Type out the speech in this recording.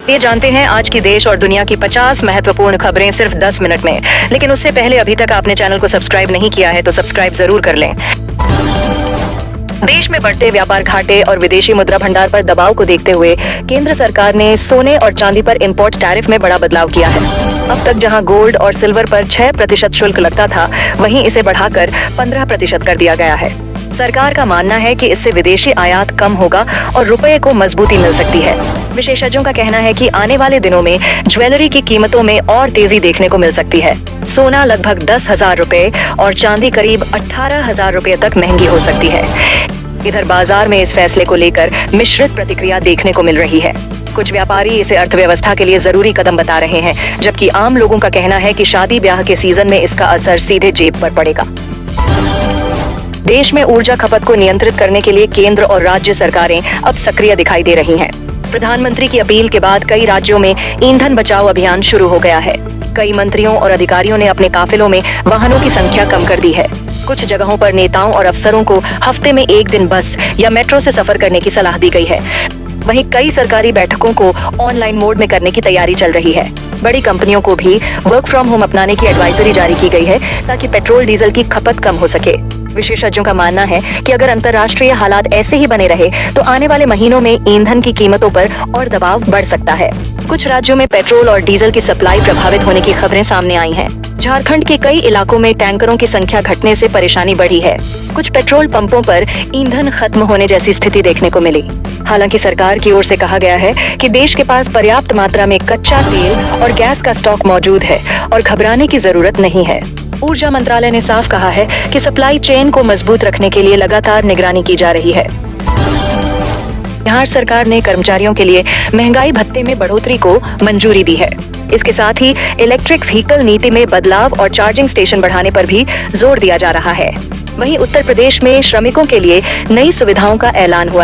ये जानते हैं आज की देश और दुनिया की 50 महत्वपूर्ण खबरें सिर्फ 10 मिनट में। लेकिन उससे पहले अभी तक आपने चैनल को सब्सक्राइब नहीं किया है तो सब्सक्राइब जरूर कर लें। देश में बढ़ते व्यापार घाटे और विदेशी मुद्रा भंडार पर दबाव को देखते हुए केंद्र सरकार ने सोने और चांदी पर इंपोर्ट टैरिफ में बड़ा बदलाव किया है। अब तक जहां गोल्ड और सिल्वर पर 6% शुल्क लगता था, वहीं इसे बढ़ाकर 15% कर दिया गया है। सरकार का मानना है कि इससे विदेशी आयात कम होगा और रुपए को मजबूती मिल सकती है। विशेषज्ञों का कहना है कि आने वाले दिनों में ज्वेलरी की कीमतों में और तेजी देखने को मिल सकती है। सोना लगभग 10,000 रुपए और चांदी करीब 18,000 रुपए तक महंगी हो सकती है। इधर बाजार में इस फैसले को लेकर मिश्रित प्रतिक्रिया देखने को मिल रही है। कुछ व्यापारी इसे अर्थव्यवस्था के लिए जरूरी कदम बता रहे हैं, जबकि आम लोगों का कहना है कि शादी ब्याह के सीजन में इसका असर सीधे जेब पर पड़ेगा। देश में ऊर्जा खपत को नियंत्रित करने के लिए केंद्र और राज्य सरकारें अब सक्रिय दिखाई दे रही हैं। प्रधानमंत्री की अपील के बाद कई राज्यों में ईंधन बचाओ अभियान शुरू हो गया है। कई मंत्रियों और अधिकारियों ने अपने काफिलों में वाहनों की संख्या कम कर दी है। कुछ जगहों पर नेताओं और अफसरों को हफ्ते में एक दिन बस या मेट्रो से सफर करने की सलाह दी गई है। वहीं कई सरकारी बैठकों को ऑनलाइन मोड में करने की तैयारी चल रही है। बड़ी कंपनियों को भी वर्क फ्रॉम होम अपनाने की एडवाइजरी जारी की गई है ताकि पेट्रोल डीजल की खपत कम हो सके। विशेषज्ञों का मानना है कि अगर अंतर्राष्ट्रीय हालात ऐसे ही बने रहे तो आने वाले महीनों में ईंधन की कीमतों पर और दबाव बढ़ सकता है। कुछ राज्यों में पेट्रोल और डीजल की सप्लाई प्रभावित होने की खबरें सामने आई हैं। झारखंड के कई इलाकों में टैंकरों की संख्या घटने से परेशानी बढ़ी है। कुछ पेट्रोल पंपों पर ईंधन खत्म होने जैसी स्थिति देखने को मिली। हालांकि सरकार की ओर से कहा गया है कि देश के पास पर्याप्त मात्रा में कच्चा तेल और गैस का स्टॉक मौजूद है और घबराने की जरूरत नहीं है। ऊर्जा मंत्रालय ने साफ कहा है कि सप्लाई चेन को मजबूत रखने के लिए लगातार निगरानी की जा रही है। बिहार सरकार ने कर्मचारियों के लिए महंगाई भत्ते में बढ़ोतरी को मंजूरी दी है। इसके साथ ही इलेक्ट्रिक व्हीकल नीति में बदलाव और चार्जिंग स्टेशन बढ़ाने पर भी जोर दिया जा रहा है। वहीं उत्तर प्रदेश में श्रमिकों के लिए नई सुविधाओं का ऐलान हुआ।